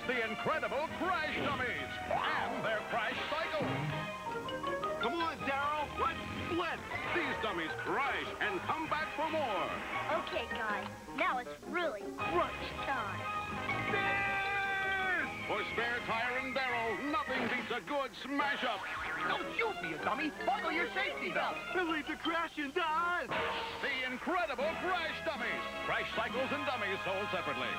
the incredible Crash Dummies and their Crash Cycle. Come on, Darryl, let's split. These dummies crash and come back for more. Okay, guys, now it's really crunch time. For Spare Tire and Darryl, nothing beats a good smash-up. Don't shoot me, you dummy. Buckle your safety belt. We'll leave to crash and die. The incredible Crash Dummies. Crash Cycles and Dummies sold separately.